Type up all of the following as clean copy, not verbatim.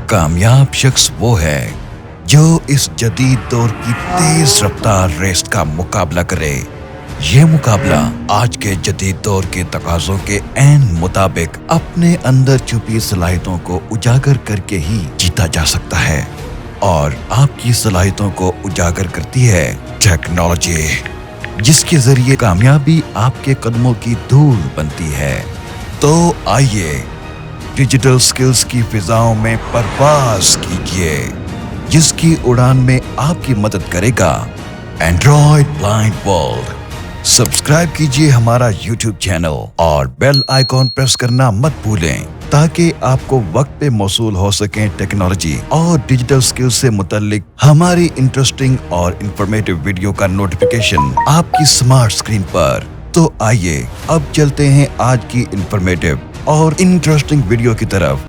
कामयाब शख्स वो है जो इस जदीद दौर की तेज रफ्तार रेस का मुकाबला करे। ये मुकाबला आज के जदीद दौर के तकाज़ों के ऐन मुताबिक अपने अंदर छुपी सलाहियतों को उजागर करके ही जीता जा सकता है, और आपकी सलाहियतों को उजागर करती है टेक्नोलॉजी, जिसके जरिए कामयाबी आपके कदमों की धूल बनती है। तो आइए डिजिटल स्किल्स की फिजाओं में परवाज कीजिए, जिसकी उड़ान में आपकी मदद करेगा एंड्रॉइड ब्लाइंड वर्ल्ड। सब्सक्राइब कीजिए हमारा YouTube चैनल और बेल आइकॉन प्रेस करना मत भूलें, ताकि आपको वक्त पे मौसूल हो सके टेक्नोलॉजी और डिजिटल स्किल्स से मुतल्लिक हमारी इंटरेस्टिंग और इंफॉर्मेटिव वीडियो का नोटिफिकेशन आपकी स्मार्ट स्क्रीन पर। तो आइए अब चलते हैं आज की इंफॉर्मेटिव और इंटरेस्टिंग वीडियो की तरफ।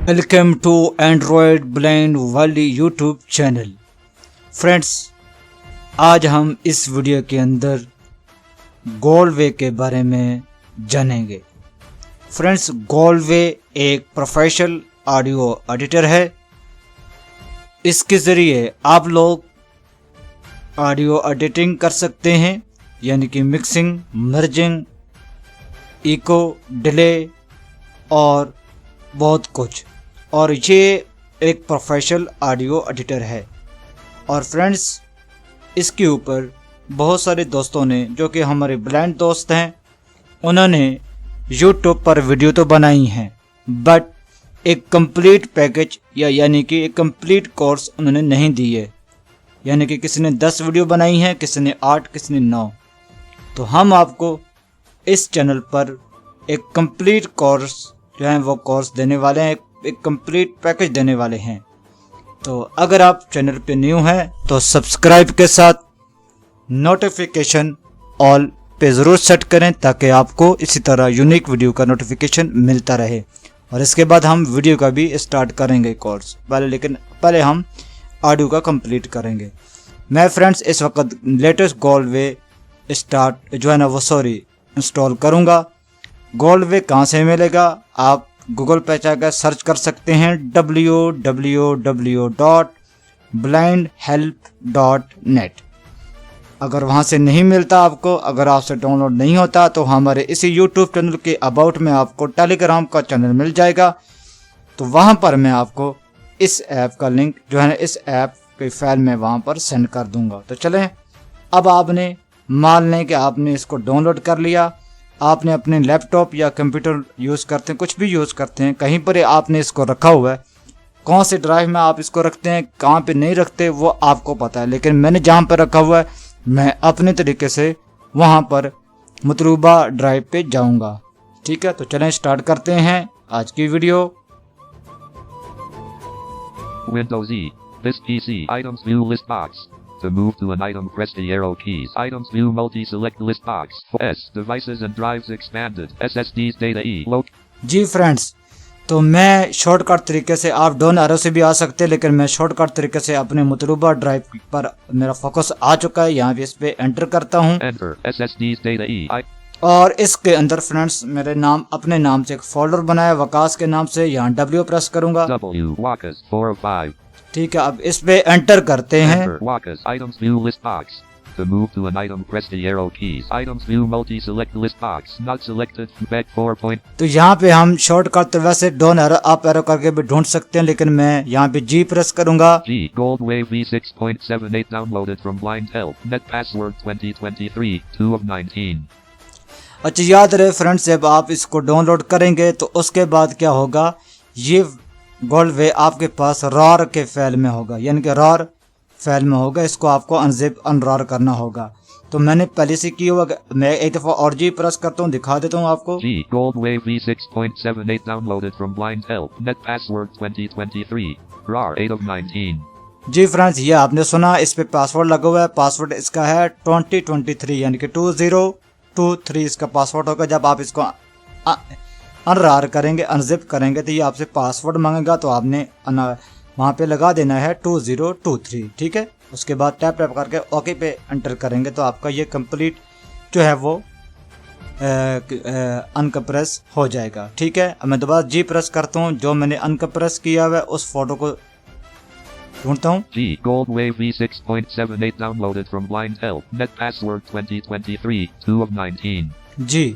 Welcome to Android blind world YouTube channel. Friends, आज हम इस वीडियो के अंदर गोल्डवे के बारे में जानेंगे। फ्रेंड्स, गोल्डवे एक प्रोफेशनल ऑडियो एडिटर है। इसके ज़रिए आप लोग ऑडियो एडिटिंग कर सकते हैं, यानी कि मिक्सिंग, मर्जिंग, इको, डिले और बहुत कुछ। और ये एक प्रोफेशनल ऑडियो एडिटर है। और फ्रेंड्स, इसके ऊपर बहुत सारे दोस्तों ने, जो कि हमारे ब्लाइंड दोस्त हैं, उन्होंने यूट्यूब पर वीडियो तो बनाई हैं, बट एक कंप्लीट पैकेज यानी कि एक कंप्लीट कोर्स उन्होंने नहीं दी है। यानी कि किसी ने 10 वीडियो बनाई हैं, किसी ने 8, किसी ने 9। तो हम आपको इस चैनल पर एक कंप्लीट कोर्स जो है वो कोर्स देने वाले हैं, एक कंप्लीट पैकेज देने वाले हैं। तो अगर आप चैनल पे न्यू हैं तो सब्सक्राइब के साथ नोटिफिकेशन ऑल पे ज़रूर सेट करें, ताकि आपको इसी तरह यूनिक वीडियो का नोटिफिकेशन मिलता रहे। और इसके बाद हम वीडियो का भी स्टार्ट करेंगे कोर्स, लेकिन पहले हम ऑडियो का कंप्लीट करेंगे। मैं फ्रेंड्स इस वक्त लेटेस्ट गोल्डवे इंस्टॉल करूँगा। गोल्डवे कहाँ से मिलेगा? आप गूगल पे जाकर सर्च कर सकते हैं www.blindhelp.net। अगर वहाँ से नहीं मिलता आपको, अगर आपसे डाउनलोड नहीं होता, तो हमारे इसी यूट्यूब चैनल के अबाउट में आपको टेलीग्राम का चैनल मिल जाएगा। तो वहाँ पर मैं आपको इस ऐप का लिंक जो है ना, इस ऐप के फाइल में वहाँ पर सेंड कर दूँगा। तो चलें, अब आपने मान लें कि आपने इसको डाउनलोड कर लिया। आपने अपने लैपटॉप या कंप्यूटर यूज़ करते हैं, कुछ भी यूज़ करते हैं, कहीं पर आपने इसको रखा हुआ है। कौन से ड्राइव में आप इसको रखते हैं, कहाँ पे नहीं रखते, वो आपको पता है। लेकिन मैंने जहाँ पर रखा हुआ है, मैं अपने तरीके से वहाँ पर मतलूबा ड्राइव पे जाऊँगा। ठीक है, तो चलें स्टार्ट करते हैं आज की video. Windows E. This PC. Items view list box. To move to an item, press the arrow keys. Items view multi-select list box. S. Devices and drives expanded. SSDs data E. Ji friends, तो मैं shortcut तरीके से, आप down arrow से भी आ सकते हैं, लेकिन मैं शॉर्टकट तरीके से अपने मतलूबा ड्राइव पर मेरा फोकस आ चुका है। यहाँ पे इस पे एंटर करता हूँ। Enter. SSDs data E. और इसके अंदर फ्रेंड्स मेरे नाम, अपने नाम से एक फोल्डर बनाया वकास के नाम से। यहाँ W प्रेस करूंगा। W. Wakas 4 of 5. ठीक है, अब इस पे एंटर करते हैं। Enter. Wakas. Items view list box. To move to an item, press the arrow keys. Items view multi-select list box. Not selected. Back 4 point. तो यहाँ पे हम शॉर्टकट तो वैसे डाउन एरो, अप एरो करके भी ढूंढ सकते हैं, लेकिन मैं यहाँ पे G प्रेस करूंगा। G. Goldwave V6.78 downloaded from Blind Help. Net password 2023 2 of 19. अच्छा, याद रहे फ्रेंड्स, जब आप इसको डाउनलोड करेंगे तो उसके बाद क्या होगा, ये गोल्डवे आपके पास रॉर के फाइल में होगा, यानी कि रॉर फाइल में होगा। इसको आपको अनजिप अनरॉर करना होगा। तो मैंने पहले से किया हुआ, मैं एक दफ़ा और जी प्रेस करता हूँ, दिखा देता हूँ आपको। G. Goldwave V6.78 downloaded from Blind Help. Net password 2023 RAR 8 of 19. Ji friends, ये आपने सुना, इस पे पासवर्ड लगा हुआ है। पासवर्ड इसका है 2023, यानी कि 2023 इसका पासवर्ड होगा। जब आप इसको अनरार करेंगे, अनजिप करेंगे, तो ये आपसे पासवर्ड मांगेगा। तो आपने वहाँ पे लगा देना है 2023। ठीक है, उसके बाद टैप टैप करके ओके पे एंटर करेंगे, तो आपका ये कंप्लीट जो है वो अनकम्प्रेस हो जाएगा। ठीक है, अब मैं दोबारा जी प्रेस करता हूँ, जो मैंने अनकम्प्रेस किया हुआ है उस फोटो को ढूंढता हूँ। G Gold Wave V6.78 downloaded from Blind Help. Net password 2023 2 of 19. जी,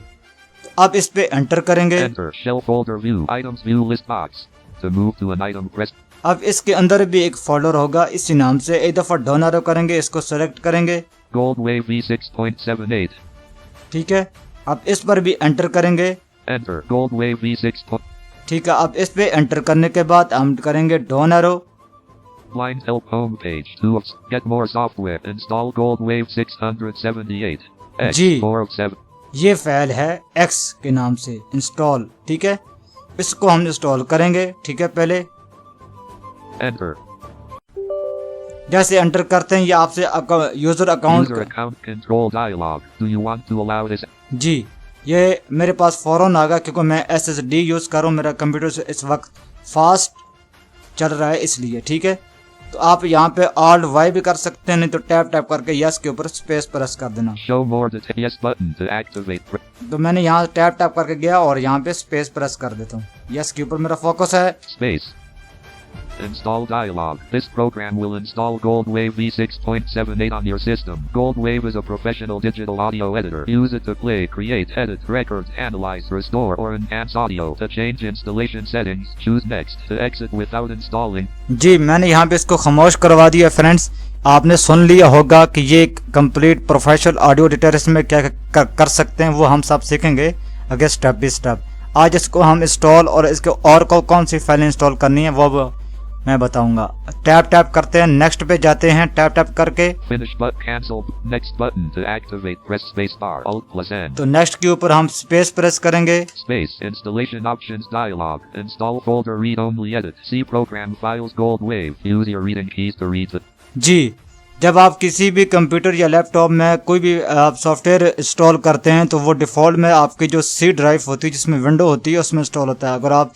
तो अब इस पे एंटर करेंगे। Enter shell folder view items view list box. To move to an item press. अब इसके अंदर भी एक फोल्डर होगा इसी नाम से, एक दफा डाउन एरो करेंगे, इसको सेलेक्ट करेंगे। Gold Wave V6.78. ठीक है, अब इस पर भी एंटर करेंगे। Enter Gold Wave V6. ठीक है, अब इस पे एंटर करने के बाद हम करेंगे down arrow. Blind Help homepage 2 of get more software install Gold Wave 678 X G. 4 of 7. ये फाइल है X के नाम से इंस्टॉल। ठीक है, इसको हम इंस्टॉल करेंगे। ठीक है, पहले Enter जैसे एंटर करते हैं ये आपसे आपका user user account. account control dialog. Do you want to allow this? जी, ये मेरे पास फौरन आ गया क्योंकि मैं SSD यूज कर रहा हूँ, मेरा कंप्यूटर से इस वक्त फास्ट चल रहा है इसलिए। ठीक है, तो आप यहाँ पे Alt Y भी कर सकते हैं, नहीं तो टैप टैप करके यस के ऊपर स्पेस प्रेस कर देना। Show more detail. Yes button to activate. तो मैंने यहाँ टैप टैप करके गया और यहाँ पे स्पेस प्रेस कर देता हूँ। यस के ऊपर मेरा फोकस है। Space. Install dialog. This program will install Gold Wave V6.78 on your system. Gold Wave is a professional digital audio editor. Use it to play, create, edit, record, analyze, restore, or enhance audio. To change installation settings, choose next. To exit without installing. जी, मैंने यहाँ पे इसको खामोश करवा दिया। Friends, आपने सुन लिया होगा कि ये कंप्लीट प्रोफेशनल ऑडियो एडिटर, इसमें क्या कर सकते हैं वो हम सब सीखेंगे आगे स्टेप बाय स्टेप। आज इसको हम इंस्टॉल और इसके और कौन सी फाइल इंस्टॉल करनी है वो मैं बताऊंगा। टैप टैप करते हैं, नेक्स्ट पे जाते हैं, टैप टैप करके Finish but cancel. Next button to activate. Press space bar. Alt plus N. तो नेक्स्ट के ऊपर हम स्पेस प्रेस करेंगे। Space. Installation options dialog. Install folder read only edit. See program files Gold Wave. Use your reading keys to read the. जी, जब आप किसी भी computer या लैपटॉप में कोई भी आप सॉफ्टवेयर इंस्टॉल करते हैं तो वो डिफ़ॉल्ट में आपकी जो सी ड्राइव होती है जिसमें विंडो होती है उसमें इंस्टॉल होता है। अगर आप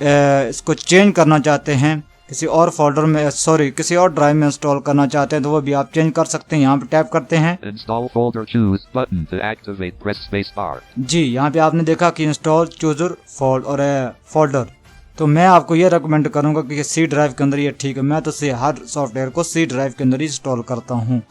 इसको चेंज करना चाहते हैं किसी और फोल्डर में, सॉरी किसी और ड्राइव में इंस्टॉल करना चाहते हैं तो वो भी आप चेंज कर सकते हैं। यहाँ पे टैप करते हैं। Install folder choose button to activate. Press space bar. जी, यहाँ पे आपने देखा कि इंस्टॉल चूजर फोल्डर, तो मैं आपको ये रिकमेंड करूँगा कि सी ड्राइव के अंदर ये ठीक है। मैं तो हर सॉफ्टवेयर को सी ड्राइव के अंदर ही इंस्टॉल करता हूँ।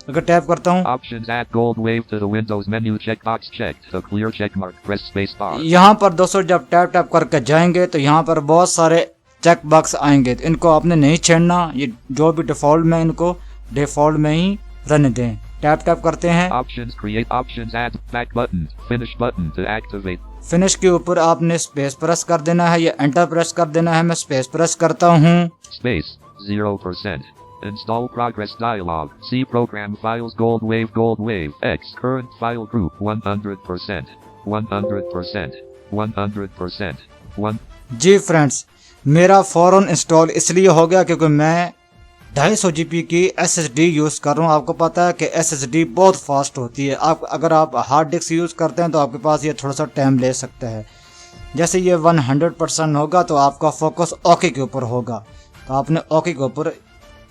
अगर टैप करता हूँ, Options add Gold Wave to the Windows menu. Checkbox checked. To clear check mark. Press space bar. यहाँ पर दोस्तों जब टैप टैप करके जाएंगे तो यहाँ पर बहुत सारे चेक बॉक्स आएंगे, तो इनको आपने नहीं छेड़ना। ये जो भी डिफॉल्ट में, इनको डिफॉल्ट में ही रहने दें। टैप टैप करते हैं। Options create. Options add back button. Finish button to activate. Finish के ऊपर आपने स्पेस प्रेस कर देना है या एंटर प्रेस कर देना है। मैं स्पेस प्रेस करता हूँ। Space 0%. Install progress dialog. See program files Gold Wave X current file group 100%. 100%. 100%. 1. जी फ्रेंड्स, मेरा फौरन इंस्टॉल इसलिए हो गया क्योंकि मैं 250 GB की SSD यूज़ कर रहा हूँ। आपको पता है कि SSD बहुत फास्ट होती है। आप अगर आप हार्ड डिस्क यूज़ करते हैं तो आपके पास ये थोड़ा सा टाइम ले सकता है। जैसे ये 100% होगा तो आपका फोकस ओके के ऊपर होगा, तो आपने ओके के ऊपर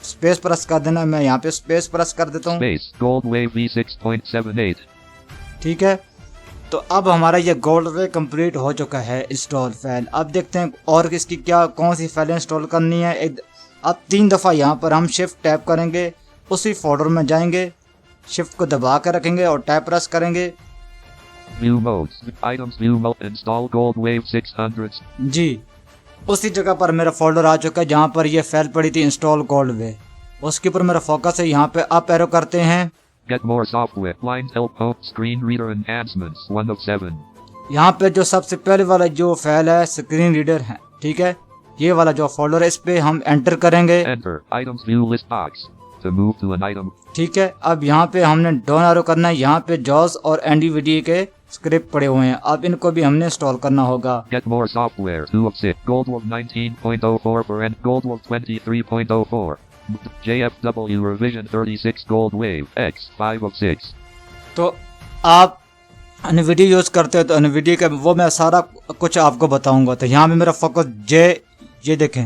स्पेस प्रेस कर देना। मैं यहाँ पे स्पेस प्रेस कर देता हूँ। Space Gold Wave V6.78. ठीक है, तो अब हमारा ये गोल्ड वे कंप्लीट हो चुका है इंस्टॉल फाइल। अब देखते हैं और इसकी कौन सी फाइल इंस्टॉल करनी है। अब 3 दफ़ा यहाँ पर हम शिफ्ट टैप करेंगे, उसी फोल्डर में जाएंगे, शिफ्ट को दबा कर रखेंगे और टैप प्रेस करेंगे। View modes. Items view mode. Install Gold Wave 600. जी, उसी जगह पर मेरा फोल्डर आ चुका है जहाँ पर ये फाइल पड़ी थी इंस्टॉल गोल्ड वे, उसके ऊपर मेरा फोकस है। यहाँ पे अप एरो करते हैं। Get more software. Blind help home. Screen reader enhancements 1 of 7. यहाँ पे जो सबसे पहले वाला जो फाइल है स्क्रीन रीडर है, ठीक है, ये वाला जो फोल्डर है इस पे हम एंटर करेंगे। Enter. Items view list box. To move to an item. ठीक है, अब यहाँ पे हमने डाउन एरो करना है। यहाँ पे JAWS और NVDA के स्क्रिप्ट पड़े हुए हैं, अब इनको भी हमने इंस्टॉल करना होगा। Get more software 2 of 6. Gold Wolf 19.04 for N. Gold Wolf 23.04. JFW revision 36 Gold Wave X 5 of 6. तो आप NVDA यूज करते हो तो NVDA का वो मैं सारा कुछ आपको बताऊंगा। तो यहाँ पे मेरा फोकस ये देखें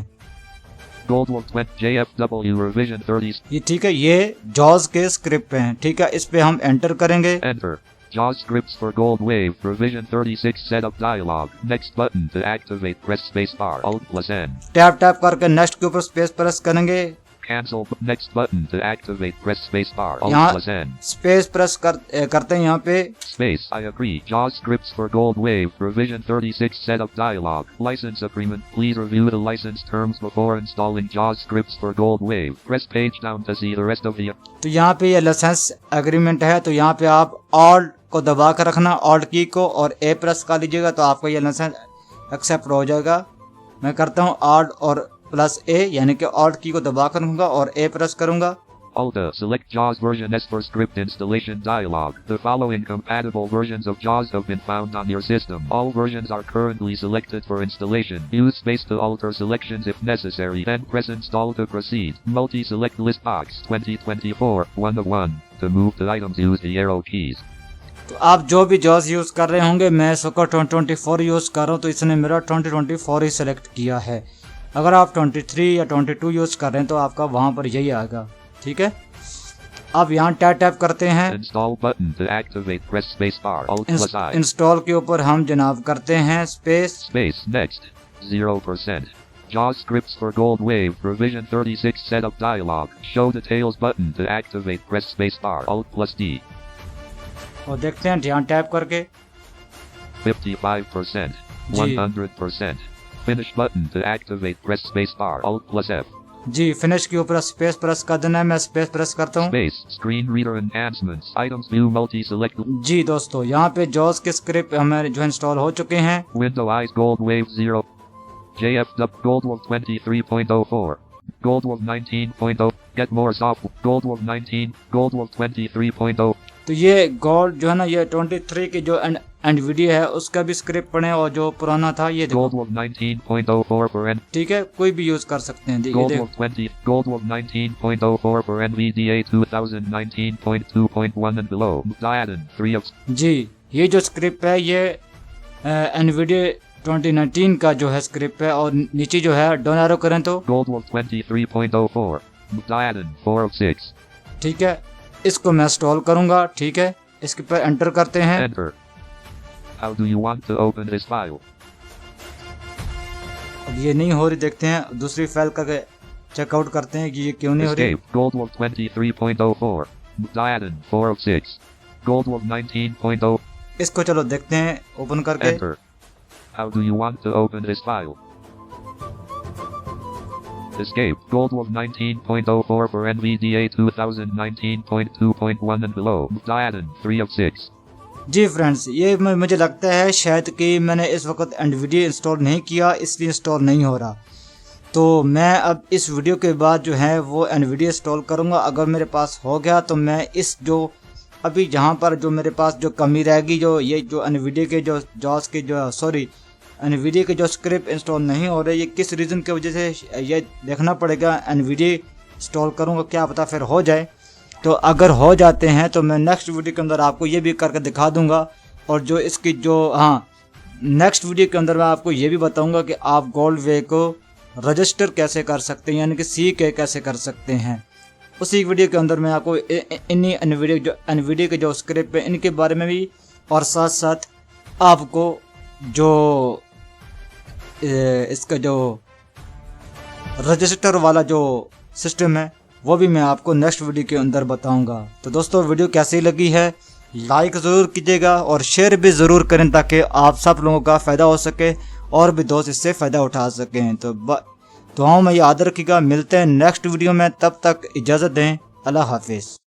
Gold Wolf 20 JFW revision 30. ये ठीक है, ये JAWS के स्क्रिप्ट पे हैं। ठीक है, इस पे हम एंटर करेंगे। Enter. JAWS scripts for Gold Wave Provision 36 setup dialog. Next button to activate, press spacebar, Alt+N. Tap tap करके नेक्स्ट के ऊपर स्पेस प्रेस करेंगे। Cancel. Next button to activate, press spacebar, यहाँ Alt+N. स्पेस प्रेस करते हैं यहाँ पे। Space. I agree. JAWS scripts for Gold Wave Provision 36 setup dialog. License agreement. Please review the license terms before installing JAWS scripts for Gold Wave. Press page down to see the rest of the. तो यहाँ पे ये licence agreement है, तो यहाँ पे आप alt को दबा कर रखना, ऑल्ट की को, और ए प्रेस कर लीजिएगा तो आपका ये लाइसेंस एक्सेप्ट हो जाएगा। मैं करता हूँ ऑल्ट और प्लस ए, यानी कि ऑल्ट की को दबा कर रखूंगा और ए प्रेस करूंगा। Alt. Select JAWS version S for script installation dialog. The following compatible versions of JAWS have been found on your system. All versions are currently selected for installation. Use space to alter selections if necessary. Then press install to proceed. Multi-select list box 2024 1 of 1. To move the items, use the arrow keys. तो आप जो भी JAWS use कर रहे होंगे, मैं इस वक्त 2024 यूज कर रहा हूँ, तो इसने मेरा 2024 ही सिलेक्ट किया है। अगर आप 23 या 22 यूज कर रहे हैं तो आपका वहां पर यही आएगा। ठीक है, अब यहाँ टैप टैप करते हैं। Install button to activate, press space bar, Alt+I. Install के ऊपर हम जनाब करते हैं space. Space. Next. 0%. JAWS scripts for Gold Wave Provision 36 setup dialog. Show details button to activate, press space bar, Alt+D. और देखते हैं ध्यान टैप करके। 55%. 100%. Finish button to activate, press space bar, Alt+F. Ji, finish के ऊपर space press कर देना है, मैं स्पेस प्रेस करता हूँ। Space. Screen reader enhancements. Items view multi-select. जी दोस्तों, यहाँ पे JAWS के स्क्रिप्ट हमारे जो इंस्टॉल हो चुके हैं। Window eyes Gold Wave 0. JFW Gold Wave 23.04. Gold Wave 19.0. Get more soft. Gold Wave 19. Gold Wave 23.0. तो ये गोल्ड जो है ना, ये 23 की जो NVDA है उसका भी स्क्रिप्ट पढ़े, और जो पुराना था ये देखो। Gold Wave 19.04 for N. ठीक है, कोई भी यूज कर सकते हैं। Gold Wave 20. Gold Wave 19.04 for NVDA 2019.2.1 and below. Diadem 3 of. जी, ये जो स्क्रिप्ट है ये NVDA 2019 का जो है स्क्रिप्ट है, और नीचे जो है डाउन एरो करें तो Gold Wave 23.04. Diadem 4 of 6. ठीक है, इसको मैं इंस्टॉल करूंगा। ठीक है, इसके पर एंटर करते हैं। Enter. How do you want to open this file? अब ये नहीं हो रही, देखते हैं दूसरी फाइल का चेकआउट करते हैं कि ये क्यों नहीं हो रही। Escape. Gold Wave 23.04. Diadem 4 of 6. Gold Wave 19.0. इसको चलो देखते हैं ओपन करके। Enter. How do you want to open this file? Escape. Gold Wave 19.04 for NVDA 2019.2.1 and below. Diadem 3 of 6. Ji friends, ये मुझे लगता है शायद कि मैंने इस वक्त NVDA इंस्टॉल नहीं किया, इसलिए इंस्टॉल नहीं हो रहा। तो मैं अब इस वीडियो के बाद जो है वो NVDA इंस्टॉल करूँगा। अगर मेरे पास हो गया तो मैं इस जो अभी जहाँ पर जो मेरे पास जो कमी रहेगी, जो ये जो NVDA के जो JAWS के जो NVDA के जो स्क्रिप्ट इंस्टॉल नहीं हो रहे, ये किस रीज़न की वजह से, ये देखना पड़ेगा। NVDA इंस्टॉल करूँगा, क्या पता फिर हो जाए। तो अगर हो जाते हैं तो मैं नेक्स्ट वीडियो के अंदर आपको ये भी करके दिखा दूंगा, और जो इसकी जो नेक्स्ट वीडियो के अंदर मैं आपको ये भी बताऊंगा कि आप गोल्ड वे को रजिस्टर कैसे कर सकते हैं, यानी कि सीके कैसे कर सकते हैं। उसी वीडियो के अंदर मैं आपको इन्हीं NVDA के जो स्क्रिप्ट है इनके बारे में भी, और साथ साथ आपको जो इसका जो रजिस्टर वाला जो सिस्टम है वो भी मैं आपको नेक्स्ट वीडियो के अंदर बताऊंगा। तो दोस्तों, वीडियो कैसी लगी है लाइक ज़रूर कीजिएगा और शेयर भी ज़रूर करें, ताकि आप सब लोगों का फ़ायदा हो सके और भी दोस्त इससे फ़ायदा उठा सकें। तो दुआओं में याद रखिएगा। मिलते हैं नेक्स्ट वीडियो में, तब तक इजाज़त दें। अल्लाह हाफिज़।